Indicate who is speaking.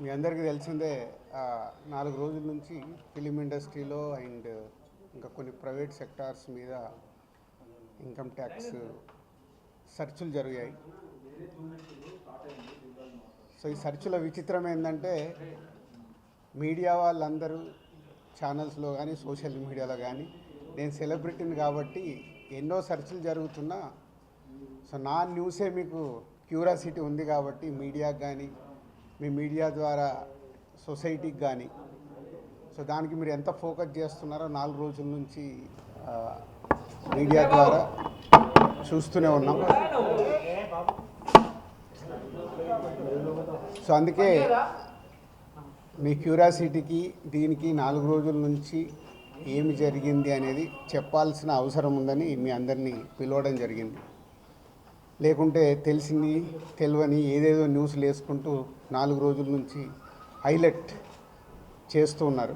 Speaker 1: మీ అందరికీ తెలిసిందే 4 రోజుల నుంచి ఫిలిం ఇండస్ట్రీలో అండ్ ఇంకా కొన్ని ప్రైవేట్ సెక్టార్స్ మీద ఇన్కమ్ ట్యాక్స్ సెర్చులు జరిగాయి. సో ఈ సెర్చుల విచిత్రం ఏంటంటే మీడియా వాళ్ళందరూ ఛానల్స్లో కానీ సోషల్ మీడియాలో కానీ నేను సెలబ్రిటీని కాబట్టి ఎన్నో సెర్చులు జరుగుతున్నా సో నా న్యూసే మీకు క్యూరియాసిటీ ఉంది కాబట్టి మీడియాకి కానీ మీ మీడియా ద్వారా సొసైటీకి కానీ సో దానికి మీరు ఎంత ఫోకస్ చేస్తున్నారో 4 రోజుల నుంచి మీడియా ద్వారా చూస్తూనే ఉన్నాం. సో అందుకే మీ క్యూరియాసిటీకి దీనికి 4 రోజుల నుంచి ఏమి జరిగింది అనేది చెప్పాల్సిన అవసరం ఉందని మీ అందరినీ పిలవడం జరిగింది. లేకుంటే తెలిసింది తెలియని ఏదేదో న్యూస్లు వేసుకుంటూ 4 రోజుల నుంచి హైలైట్ చేస్తూ ఉన్నారు.